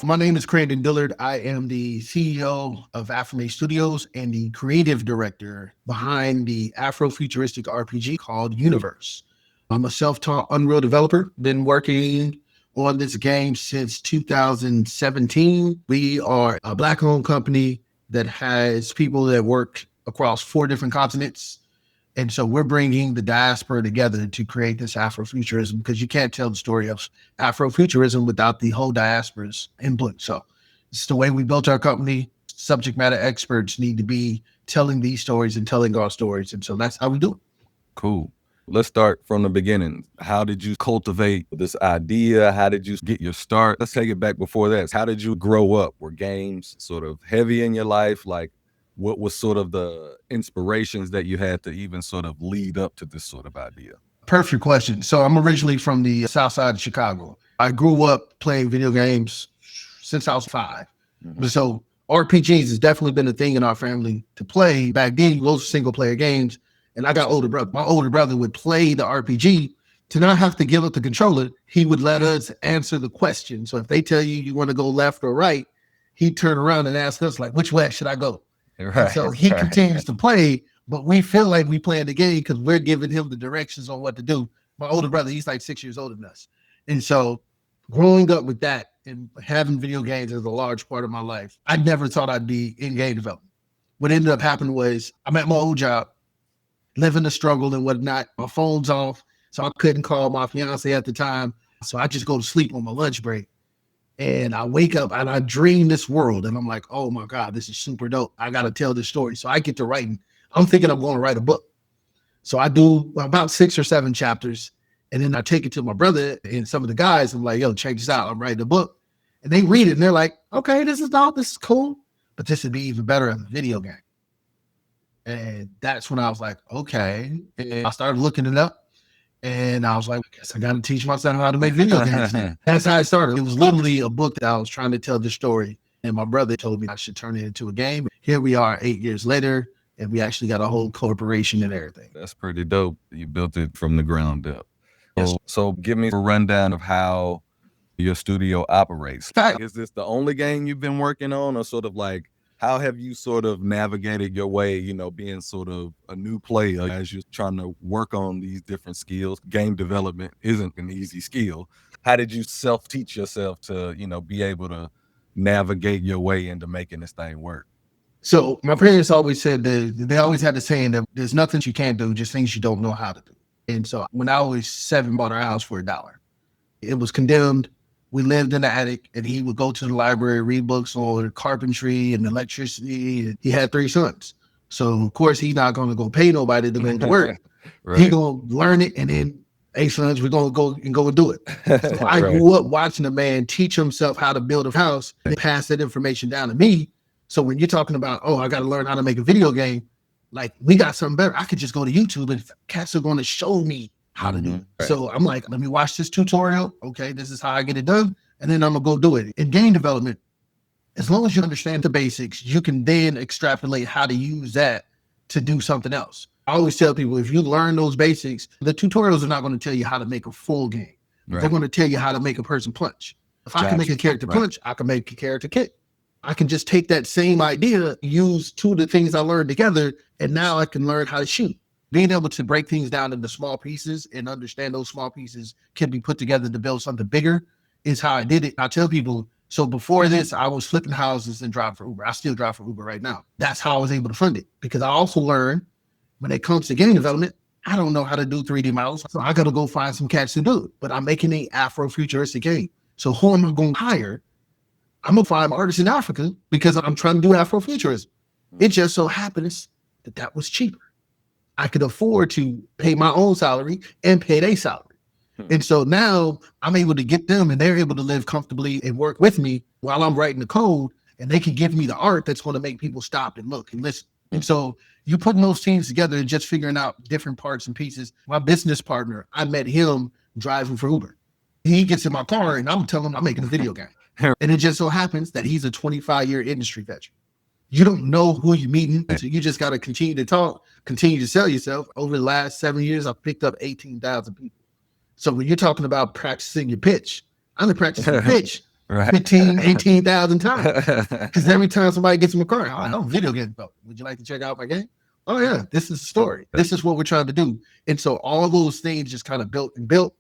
My name is Crandon Dillard. I am the CEO of Afrime Studios and the creative director behind the Afro Futuristic RPG called Unyverse. I'm a self-taught Unreal developer, been working on this game since 2017. We are a Black-owned company that has people that work across 4 different continents. And so we're bringing the diaspora together to create this Afrofuturism, because you can't tell the story of Afrofuturism without the whole diaspora's input. So it's the way we built our company. Subject matter experts need to be telling these stories and telling our stories. And so that's how we do it. Cool. Let's start from the beginning. How did you cultivate this idea? How did you get your start? Let's take it back before that. How did you grow up? Were games sort of heavy in your life? Like, what was sort of the inspirations that you had to even sort of lead up to this sort of idea? Perfect question. So I'm originally from the south side of Chicago. I grew up playing video games since I was 5. Mm-hmm. So RPGs has definitely been a thing in our family to play. Back then, those were single player games. And I got older brother. My older brother would play the RPG to not have to give up the controller. He would let us answer the question. So if they tell you want to go left or right, he'd turn around and ask us, like, which way should I go? Right, so he continues to play, but we feel like we playing the game because we're giving him the directions on what to do. My older brother, he's like 6 years older than us. And so growing up with that and having video games as a large part of my life, I never thought I'd be in game development. What ended up happening was I'm at my old job, living the struggle and whatnot. My phone's off, so I couldn't call my fiance at the time. So I just go to sleep on my lunch break. And I wake up and I dream this world. And I'm like, oh my God, this is super dope. I got to tell this story. So I get to writing. I'm thinking I'm going to write a book. So I do about 6 or 7 chapters. And then I take it to my brother and some of the guys. I'm like, yo, check this out. I'm writing a book. And they read it and they're like, okay, this is dope. This is cool. But this would be even better as a video game. And that's when I was like, okay. And I started looking it up. And I was like, I guess I got to teach myself how to make video games. That's how it started. It was literally a book that I was trying to tell the story. And my brother told me I should turn it into a game. Here we are 8 years later, and we actually got a whole corporation and everything. That's pretty dope. You built it from the ground up. Yes. So give me a rundown of how your studio operates. Is this the only game you've been working on, or sort of like, how have you sort of navigated your way, you know, being sort of a new player as you're trying to work on these different skills? Game development isn't an easy skill. How did you self-teach yourself to, you know, be able to navigate your way into making this thing work? So my parents always said that they always had the saying that there's nothing you can't do, just things you don't know how to do. And so when I was 7, bought our house for $1. It was condemned. We lived in the attic, and he would go to the library, read books on carpentry and electricity. And he had 3 sons. So, of course, he's not going to go pay nobody to go to work. Right. He going to learn it, and then, hey, sons, we're going to go and do it. So I grew up watching a man teach himself how to build a house and pass that information down to me. So when you're talking about, oh, I got to learn how to make a video game, like, we got something better. I could just go to YouTube, and cats are going to show me how to do it. Right. So I'm like, let me watch this tutorial. Okay, this is how I get it done. And then I'm gonna go do it. In game development, as long as you understand the basics, you can then extrapolate how to use that to do something else. I always tell people, if you learn those basics, the tutorials are not going to tell you how to make a full game. Right. They're going to tell you how to make a person punch. If I can make a character punch, I can make a character kick. I can just take that same idea, use 2 of the things I learned together, and now I can learn how to shoot. Being able to break things down into small pieces and understand those small pieces can be put together to build something bigger is how I did it. I tell people, so before this, I was flipping houses and driving for Uber. I still drive for Uber right now. That's how I was able to fund it, because I also learned when it comes to game development, I don't know how to do 3D models. So I got to go find some cats to do it. But I'm making an Afro-futuristic game. So who am I going to hire? I'm going to find artists in Africa because I'm trying to do Afrofuturism. It just so happens that that was cheaper. I could afford to pay my own salary and pay their salary. And so now I'm able to get them, and they're able to live comfortably and work with me while I'm writing the code, and they can give me the art that's going to make people stop and look and listen. And so you putting those teams together and just figuring out different parts and pieces. My business partner, I met him driving for Uber. He gets in my car and I'm telling him I'm making a video game. And it just so happens that he's a 25-year industry veteran. You don't know who you're meeting, so you just got to continue to talk, continue to sell yourself. Over the last 7 years, I've picked up 18,000 people. So when you're talking about practicing your pitch, I'm practicing the pitch. Right. 18,000 times. Because every time somebody gets in my car, I know video game development. Would you like to check out my game? Oh yeah, this is the story. This is what we're trying to do. And so all those things just kind of built and built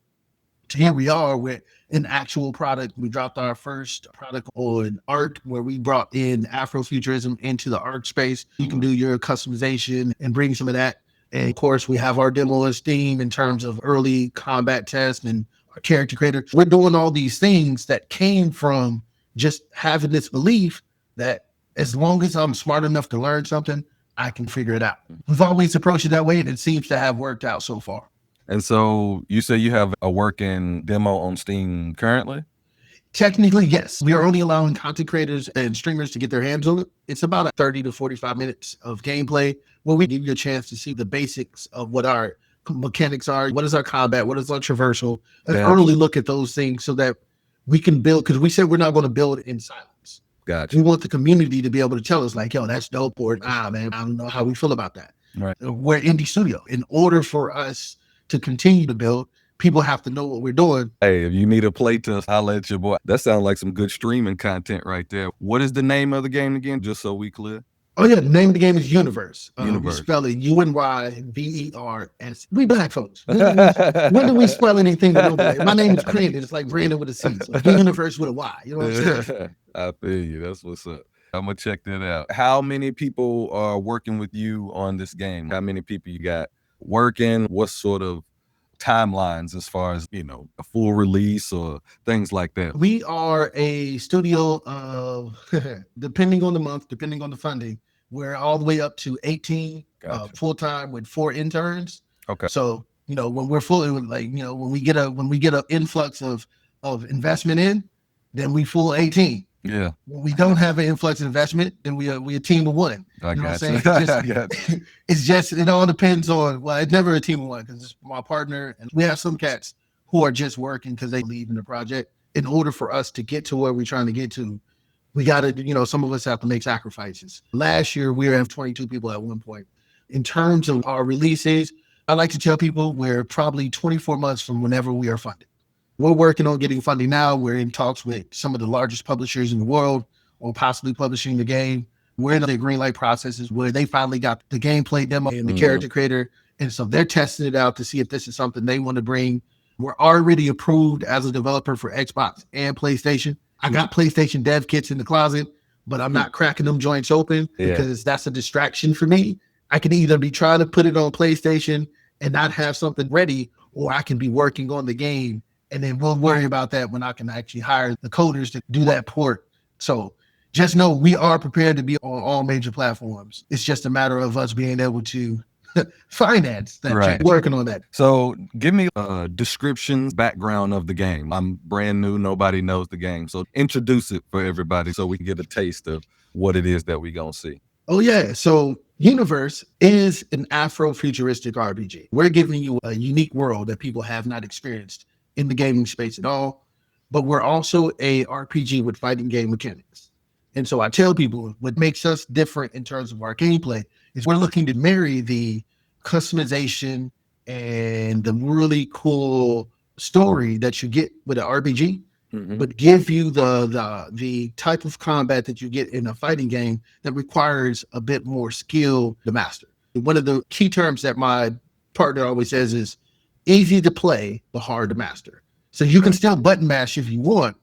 to here we are with an actual product. We dropped our first product on art where we brought in Afro Futurism into the art space. You can do your customization and bring some of that. And of course, we have our demo on Steam in terms of early combat tests and our character creator. We're doing all these things that came from just having this belief that as long as I'm smart enough to learn something, I can figure it out. We've always approached it that way, and it seems to have worked out so far. And so you say you have a working demo on Steam currently? Technically, yes. We are only allowing content creators and streamers to get their hands on it. It's about 30 to 45 minutes of gameplay where we give you a chance to see the basics of what our mechanics are. What is our combat? What is our traversal? An early look at those things so that we can build, because we said we're not going to build in silence. Gotcha. We want the community to be able to tell us like, yo, that's dope, or man, I don't know how we feel about that. Right. We're indie studio. In order for us to continue to build, people have to know what we're doing. Hey, if you need a playtest, holla at your boy. That sounds like some good streaming content right there. What is the name of the game again, just so we clear? Oh yeah, the name of the game is Unyverse. Unyverse. We spell it Unyverse. We black folks. When do we spell anything to nobody? My name is Crandon. It's like Brandon with a C. So Unyverse with a Y. You know what I'm saying? I feel you. That's what's up. I'm gonna check that out. How many people are working with you on this game? How many people you got working? What sort of timelines as far as, you know, a full release or things like that? We are a studio of, depending on the month, depending on the funding, we're all the way up to 18 full-time with 4 interns. Okay. So, you know, when we're fully, like, you know, when we get an influx of investment in, then we full 18. Yeah. When we don't have an influx of investment, then we a team of 1. I got you. It's just, it all depends on, well, it's never a team of 1 because it's my partner. And we have some cats who are just working because they believe in the project. In order for us to get to where we're trying to get to, we got to, you know, some of us have to make sacrifices. Last year, we were at 22 people at one point. In terms of our releases, I like to tell people we're probably 24 months from whenever we are funded. We're working on getting funding now. We're in talks with some of the largest publishers in the world on possibly publishing the game. We're in the green light processes where they finally got the gameplay demo and the character creator. And so they're testing it out to see if this is something they want to bring. We're already approved as a developer for Xbox and PlayStation. I got PlayStation dev kits in the closet, but I'm not cracking them joints open because that's a distraction for me. I can either be trying to put it on PlayStation and not have something ready, or I can be working on the game. And then we'll worry about that when I can actually hire the coders to do that port. So just know we are prepared to be on all major platforms. It's just a matter of us being able to finance that, working on that. So give me a description, background of the game. I'm brand new. Nobody knows the game. So introduce it for everybody so we can get a taste of what it is that we're going to see. Oh, yeah. So Unyverse is an Afro Futuristic RPG. We're giving you a unique world that people have not experienced in the gaming space at all, but we're also a RPG with fighting game mechanics. And so I tell people what makes us different in terms of our gameplay is we're looking to marry the customization and the really cool story that you get with an RPG, but give you the type of combat that you get in a fighting game that requires a bit more skill to master. One of the key terms that my partner always says is easy to play, but hard to master. So you can still button mash if you want.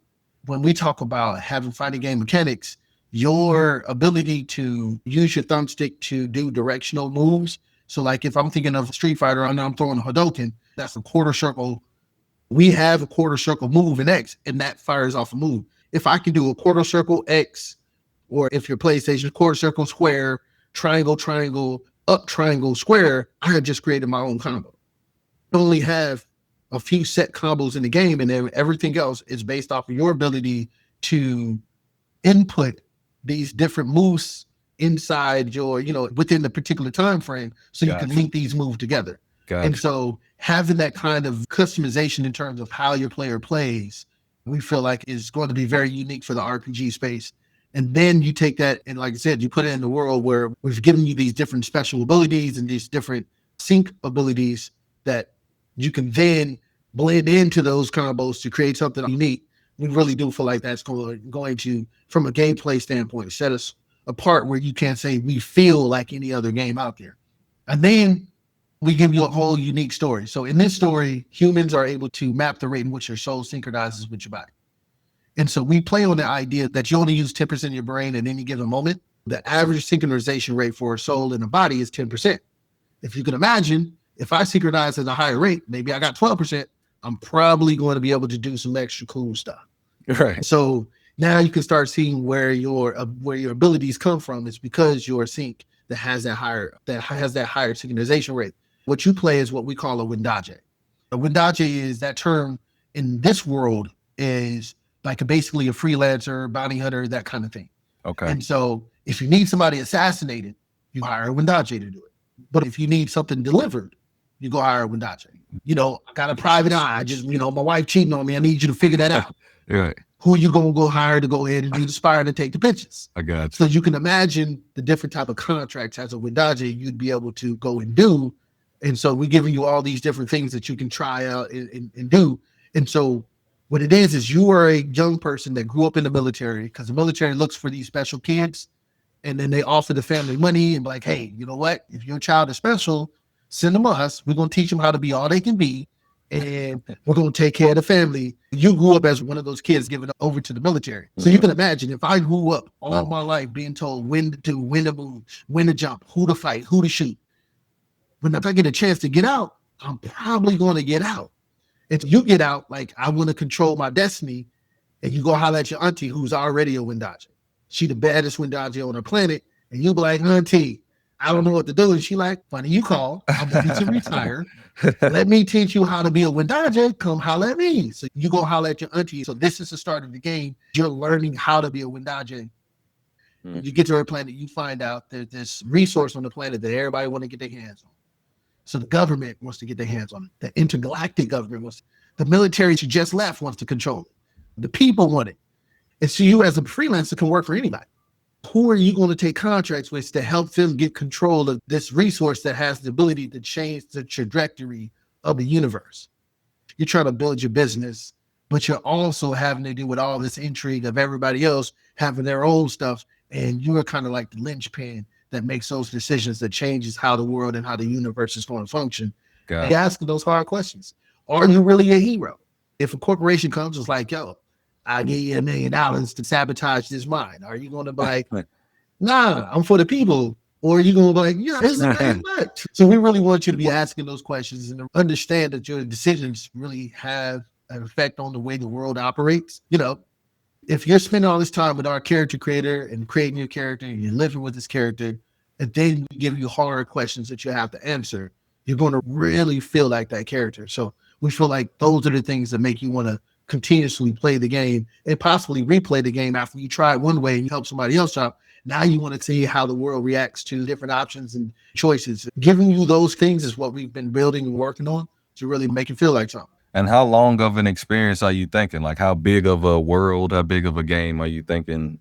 When we talk about having fighting game mechanics, your ability to use your thumbstick to do directional moves. So like if I'm thinking of Street Fighter and I'm throwing a Hadouken, that's a quarter circle. We have a quarter circle move in X, and that fires off a move. If I can do a quarter circle X, or if your PlayStation quarter circle square, triangle, up triangle, square, I had just created my own combo. Only have a few set combos in the game, and then everything else is based off of your ability to input these different moves inside your, you know, within the particular time frame, so you can link these moves together. And so having that kind of customization in terms of how your player plays, we feel like is going to be very unique for the RPG space. And then you take that and, like I said, you put it in the world where we've given you these different special abilities and these different sync abilities that you can then blend into those combos to create something unique. we really do feel like that's going to, from a gameplay standpoint, set us apart where you can't say we feel like any other game out there. And then we give you a whole unique story. So in this story, humans are able to map the rate in which your soul synchronizes with your body. And so we play on the idea that you only use 10% of your brain at any given moment. The average synchronization rate for a soul and a body is 10%. If you can imagine, if I synchronize at a higher rate, maybe I got 12%, I'm probably going to be able to do some extra cool stuff. Right. So now you can start seeing where your abilities come from. It's because you're a sync that has that higher synchronization rate. What you play is what we call a Wendaje. A Wendaje is that term in this world is like basically a freelancer, bounty hunter, that kind of thing. Okay. And so if you need somebody assassinated, you hire a Wendaje to do it. But if you need something delivered, you go hire a Wendaje. I got a private eye. I just, my wife cheating on me. I need you to figure that out. Right. Who are you going to go hire to go in and do the spire and take the pictures? I got you. So you can imagine the different type of contracts as a Wendaje you'd be able to go and do. And so we're giving you all these different things that you can try out and do. And so what it is you are a young person that grew up in the military, because the military looks for these special kids, and then they offer the family money and be like, hey, you know what? If your child is special, send them us. We're going to teach them how to be all they can be, and we're going to take care of the family. You grew up as one of those kids given over to the military. So you can imagine if I grew up all my life being told when to do, when to move, when to jump, who to fight, who to shoot. If I get a chance to get out, I'm probably going to get out. If you get out, like I want to control my destiny, and you go holler at your auntie who's already a Wendaje. She the baddest Wendaje on the planet, and you be like, auntie, I don't know what to do. And she like, funny you call. I'm ready to retire. Let me teach you how to be a Wendaje. Come holler at me. So you go holler at your auntie. So this is the start of the game. You're learning how to be a Wendaje. You get to her planet, you find out there's this resource on the planet that everybody want to get their hands on. So the government wants to get their hands on it. The intergalactic government wants, the military she just left wants to control it. The people want it. And so you as a freelancer can work for anybody. Who are you going to take contracts with to help them get control of this resource that has the ability to change the trajectory of the universe? You're trying to build your business, but you're also having to deal with all this intrigue of everybody else having their own stuff. And you're kind of like the linchpin that makes those decisions that changes how the world and how the universe is going to function. And asking those hard questions. Are you really a hero? If a corporation comes, it's like, yo, I'll give you $1 million to sabotage this mine. Are you going to be like, nah, I'm for the people? Or are you going to be like, yeah, this is very much. So we really want you to be asking those questions and understand that your decisions really have an effect on the way the world operates. If you're spending all this time with our character creator and creating your character and you're living with this character, and then we give you hard questions that you have to answer, you're going to really feel like that character. So we feel like those are the things that make you want to continuously play the game and possibly replay the game after you try it one way and you help somebody else out. Now you want to see how the world reacts to different options and choices. Giving you those things is what we've been building and working on to really make it feel like something. And how long of an experience are you thinking? Like how big of a world, how big of a game are you thinking,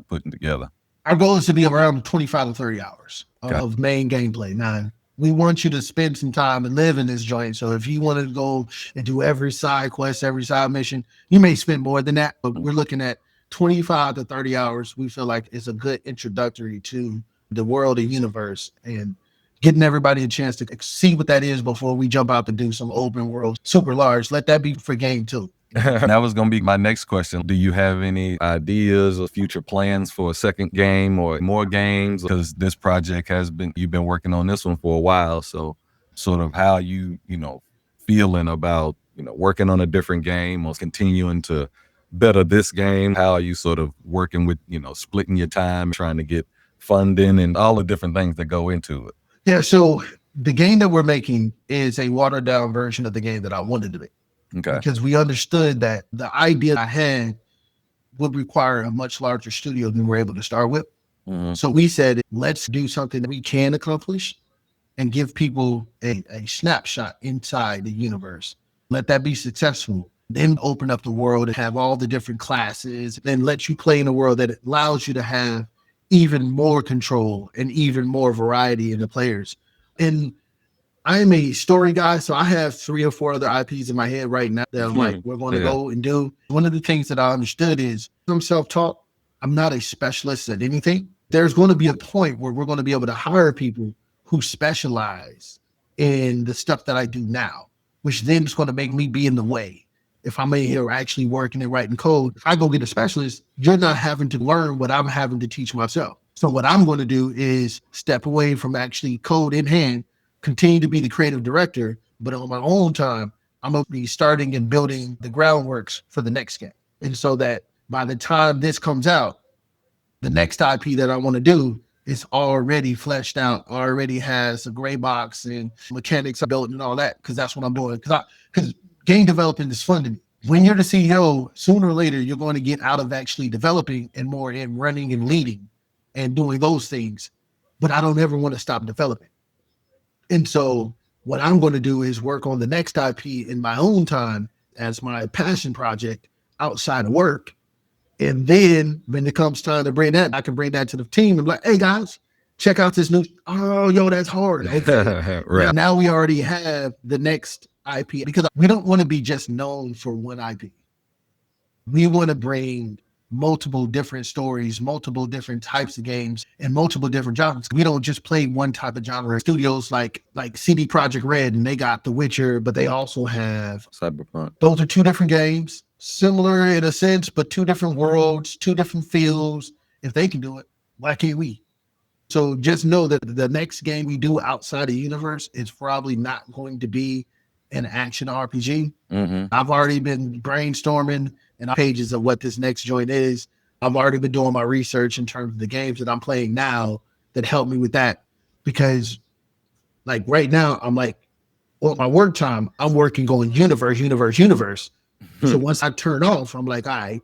putting together? Our goal is to be around 25 to 30 hours of main gameplay. Now, we want you to spend some time and live in this joint. So if you want to go and do every side quest, every side mission, you may spend more than that, but we're looking at 25 to 30 hours. We feel like it's a good introductory to the world and universe and getting everybody a chance to see what that is before we jump out to do some open world, super large. Let that be for game 2. That was going to be my next question. Do you have any ideas or future plans for a second game or more games? Because this project you've been working on this one for a while. So sort of how you feeling about, working on a different game or continuing to better this game? How are you sort of working with, splitting your time, trying to get funding and all the different things that go into it? Yeah. So the game that we're making is a watered down version of the game that I wanted to make. Okay. Because we understood that the idea I had would require a much larger studio than we're able to start with. Mm-hmm. So we said, let's do something that we can accomplish and give people a snapshot inside the universe. Let that be successful. Then open up the world and have all the different classes, then let you play in a world that allows you to have even more control and even more variety in the players. And I am a story guy, so I have 3 or 4 other IPs in my head right now that I'm like, we're going to go and do. One of the things that I understood is I'm self-taught. I'm not a specialist at anything. There's going to be a point where we're going to be able to hire people who specialize in the stuff that I do now, which then is going to make me be in the way. If I'm in here actually working and writing code, if I go get a specialist, you're not having to learn what I'm having to teach myself. So what I'm going to do is step away from actually code in hand, continue to be the creative director, but on my own time, I'm going to be starting and building the groundworks for the next game. And so that by the time this comes out, the next IP that I want to do is already fleshed out, already has a gray box and mechanics are built and all that, because that's what I'm doing. Because game development is fun to me. When you're the CEO, sooner or later, you're going to get out of actually developing and more in running and leading and doing those things. But I don't ever want to stop developing. And so what I'm going to do is work on the next IP in my own time as my passion project outside of work. And then when it comes time to bring that, I can bring that to the team and be like, hey guys, check out this new, oh, yo, that's hard. Okay. Right. Now we already have the next IP because we don't want to be just known for one IP. We want to bring multiple different stories, multiple different types of games, and multiple different genres. We don't just play one type of genre. Studios like CD Projekt Red, and they got The Witcher, but they also have Cyberpunk. Those are 2 different games, similar in a sense, but 2 different worlds, 2 different feels. If they can do it, why can't we? So just know that the next game we do outside of Unyverse is probably not going to be an action RPG. I've already been brainstorming and pages of what this next joint is. I've already been doing my research in terms of the games that I'm playing now that help me with that. Because like right now, I'm like, well, my work time, I'm working going Unyverse. So once I turn off, I'm like, all right,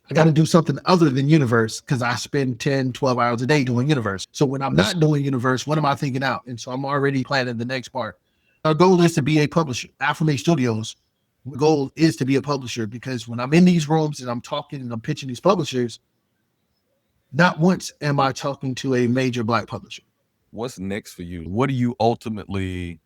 I got to do something other than Unyverse because I spend 10, 12 hours a day doing Unyverse. So when I'm not doing Unyverse, what am I thinking out? And so I'm already planning the next part. Our goal is to be a publisher. Afrime Studios, the goal is to be a publisher because when I'm in these rooms and I'm talking and I'm pitching these publishers, not once am I talking to a major Black publisher. What's next for you? What do you ultimately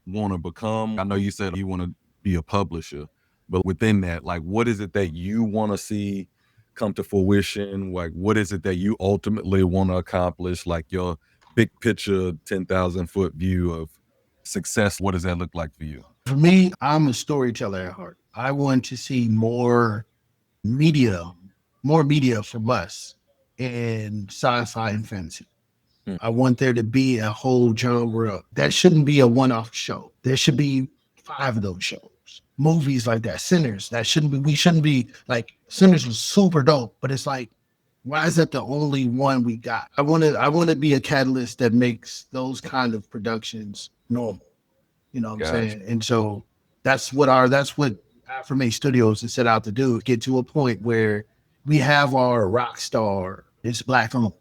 want to become? I know you said you want to be a publisher, but within that, like, what is it that you want to see come to fruition? Like, what is it that you ultimately want to accomplish? Like your big picture, 10,000 foot view of success. What does that look like for you? For me, I'm a storyteller at heart. I want to see more media from us in sci-fi and fantasy. I want there to be a whole genre. That shouldn't be a one-off show. There should be 5 of those shows. Movies like that, Sinners, we shouldn't be like, Sinners was super dope, but it's like, why is that the only one we got? I want to be a catalyst that makes those kind of productions normal. You know what I'm saying? And so that's what Afrime Studios is set out to do, get to a point where we have our rock star, it's Black owned.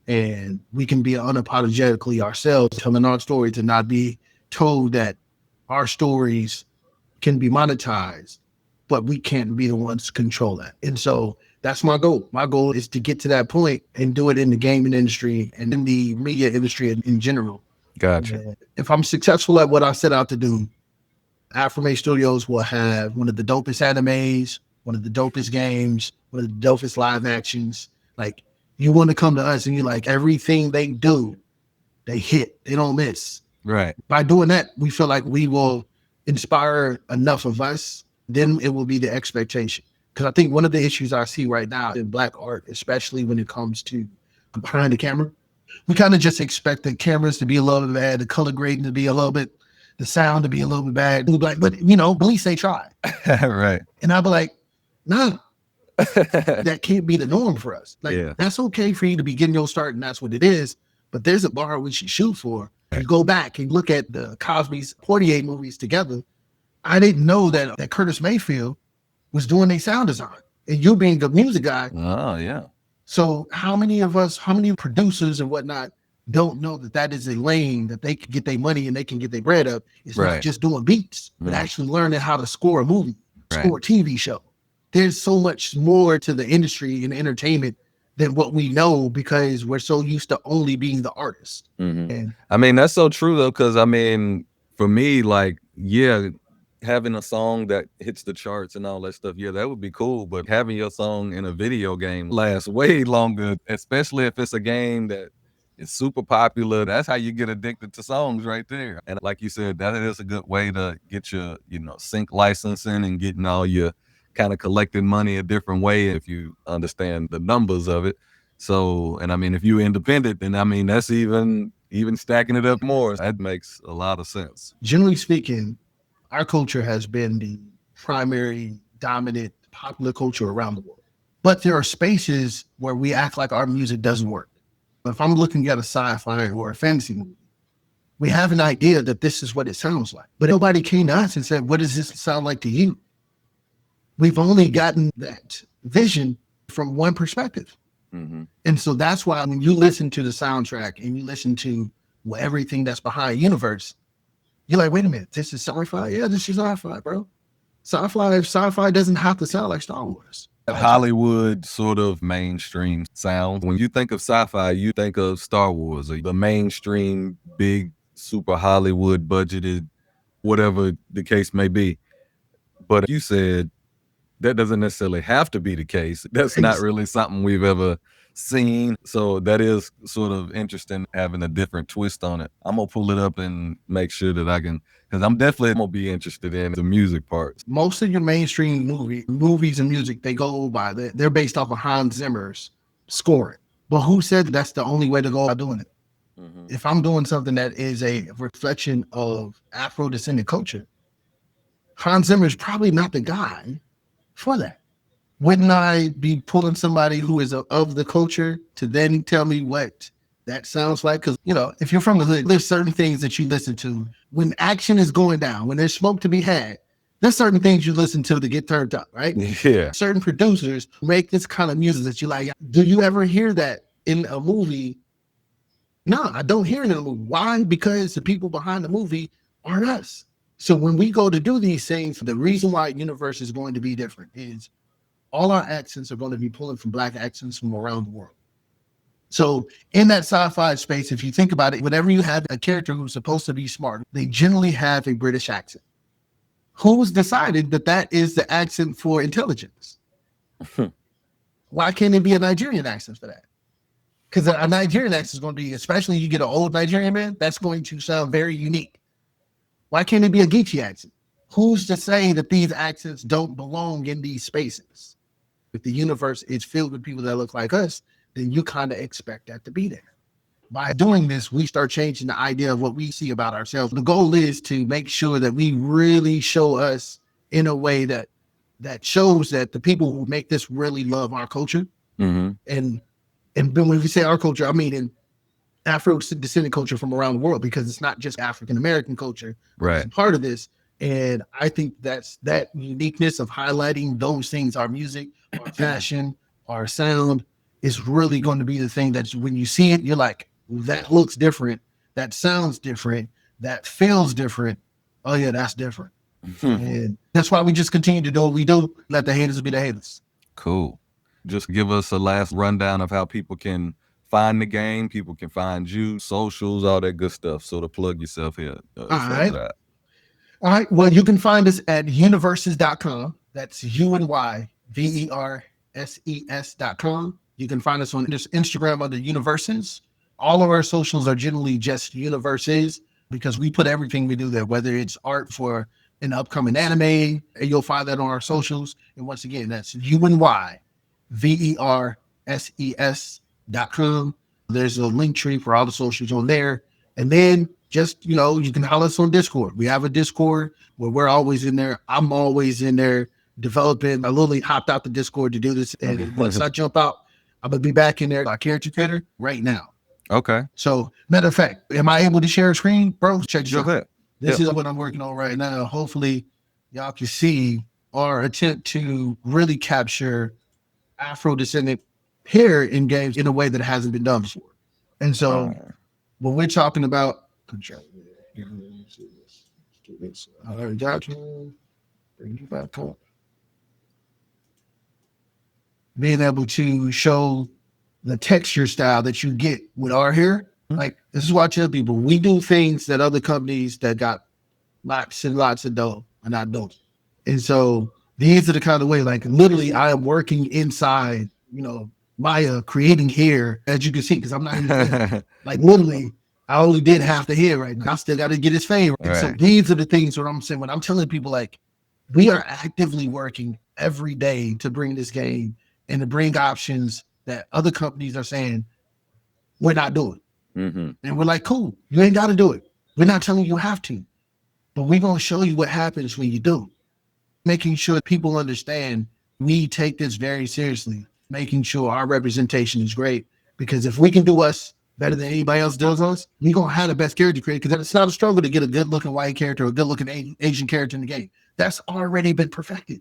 And we can be unapologetically ourselves, telling our story to not be told that our stories can be monetized, but we can't be the ones to control that. And so that's my goal. My goal is to get to that point and do it in the gaming industry and in the media industry in general. Gotcha. If I'm successful at what I set out to do, Afrime Studios will have one of the dopest animes, one of the dopest games, one of the dopest live actions. Like, you want to come to us and you're like, everything they do, they hit, they don't miss. Right. By doing that, we feel like we will inspire enough of us, then it will be the expectation. Because I think one of the issues I see right now in Black art, especially when it comes to behind the camera, we kind of just expect the cameras to be a little bit bad, the color grading to be a little bit, the sound to be a little bit bad. We'll be like, but at least they try. Right. And I'll be like, nah, that can't be the norm for us. Like, that's okay for you to be getting your start and that's what it is. But there's a bar we should shoot for. You go back and look at the Cosby's 48 movies together. I didn't know that Curtis Mayfield was doing a sound design. And you being a music guy. Oh, yeah. So how many producers and whatnot don't know that is a lane that they can get their money and they can get their bread up? It's not just doing beats, but actually learning how to score a movie, score a TV show. There's so much more to the industry and entertainment than what we know because we're so used to only being the artist. And I mean, that's so true though, because I mean, for me, like, yeah, having a song that hits the charts and all that stuff, yeah, that would be cool. But having your song in a video game lasts way longer, especially if it's a game that is super popular. That's how you get addicted to songs right there. And like you said, that is a good way to get your, sync licensing and getting all your kind of collecting money a different way if you understand the numbers of it. So, and I mean, if you're independent, then I mean, that's even stacking it up more. That makes a lot of sense. generally speaking, our culture has been the primary dominant popular culture around the world. But there are spaces where we act like our music doesn't work. If I'm looking at a sci-fi or a fantasy movie, we have an idea that this is what it sounds like. But nobody came to us and said, what does this sound like to you? We've only gotten that vision from one perspective. And so that's why when you listen to the soundtrack and you listen to everything that's behind Unyverse, you're like, wait a minute, this is sci-fi? Yeah, this is sci-fi, bro. Sci-fi doesn't have to sound like Star Wars. Hollywood sort of mainstream sound. When you think of sci-fi, you think of Star Wars, or the mainstream, big, super Hollywood budgeted, whatever the case may be. But you said that doesn't necessarily have to be the case. That's not really something we've ever seen. So that is sort of interesting, having a different twist on it. I'm gonna pull it up and make sure that I can, because I'm definitely gonna be interested in the music parts. Most of your mainstream movies and music, they go by, they're based off of Hans Zimmer's scoring. But who said that's the only way to go about doing it? If I'm doing something that is a reflection of Afro-descendant culture, Hans Zimmer is probably not the guy for that. Wouldn't I be pulling somebody who is of the culture to then tell me what that sounds like? Because, if you're from the hood, there's certain things that you listen to when action is going down, when there's smoke to be had. There's certain things you listen to get turned up, right? Yeah. Certain producers make this kind of music that you like. Do you ever hear that in a movie? No, I don't hear it in a movie. Why? Because the people behind the movie aren't us. So when we go to do these things, the reason why Unyverse is going to be different is all our accents are going to be pulling from Black accents from around the world. So in that sci-fi space, if you think about it, whenever you have a character who's supposed to be smart, they generally have a British accent. Who's decided that that is the accent for intelligence? Why can't it be a Nigerian accent for that? Because a Nigerian accent is going to be, especially you get an old Nigerian man, that's going to sound very unique. Why can't it be a Geechee accent? Who's to say that these accents don't belong in these spaces? If the universe is filled with people that look like us, then you kind of expect that to be there. By doing this, we start changing the idea of what we see about ourselves. The goal is to make sure that we really show us in a way that shows that the people who make this really love our culture. And when we say our culture, I mean in Afro-descendant culture from around the world, because it's not just African-American culture. Right. It's part of this. And I think that's that uniqueness of highlighting those things, our music, our passion, our sound, is really going to be the thing that when you see it, you're like, that looks different. That sounds different. That feels different. Oh yeah, that's different. And that's why we just continue to do what we do. Let the haters be the haters. Cool. Just give us a last rundown of how people can find the game, people can find you, socials, all that good stuff. So to plug yourself here. All right. Well, you can find us at unyverses.com. That's UNYVERSES.com. You can find us on Instagram under Unyverses. All of our socials are generally just Unyverses because we put everything we do there, whether it's art for an upcoming anime, and you'll find that on our socials. And once again, that's UNYVERSES.com. There's a link tree for all the socials on there. And then just, you can holler us on Discord. We have a Discord where we're always in there. I'm always in there developing. I literally hopped out the Discord to do this. And once I jump out, I'm going to be back in there, our character creator right now. Okay. So matter of fact, am I able to share a screen? Bro, check this out. Ahead. This is what I'm working on right now. Hopefully y'all can see our attempt to really capture Afro-descendant here in games in a way that hasn't been done before. And so when we're talking about being able to show the texture style that you get with our hair. Like, this is why I tell people, we do things that other companies that got lots and lots of dough are not doing. And so these are the kind of way, like literally I am working inside, Maya creating hair, as you can see, because I'm not even like literally I only did half the hair right now. I still got to get his fade. Right. So these are the things what I'm saying when I'm telling people, like, we are actively working every day to bring this game and to bring options that other companies are saying we're not doing. And we're like, cool, you ain't got to do it. We're not telling you have to, but we're going to show you what happens when you do. Making sure people understand we take this very seriously, making sure our representation is great. Because if we can do us better than anybody else does us, we're going to have the best character created. Because it's not a struggle to get a good-looking white character or a good-looking Asian character in the game. That's already been perfected.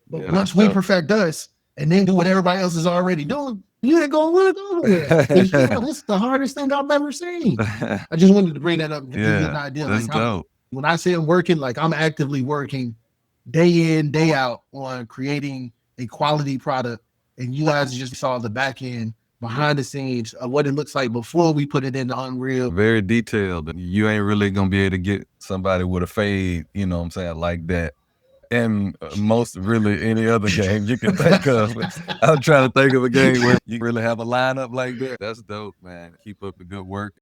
But once we perfect us and then do what everybody else is already doing, you ain't going to want to go nowhere. This is the hardest thing I've ever seen. I just wanted to bring that up to give you an idea. That's dope. When I say I'm working, like I'm actively working day in, day out on creating a quality product. And you guys just saw the back end behind the scenes of what it looks like before we put it into Unreal. Very detailed. You ain't really going to be able to get somebody with a fade, you know what I'm saying, like that. And most really any other game you can think of. I'm trying to think of a game where you really have a lineup like that. That's dope, man. Keep up the good work.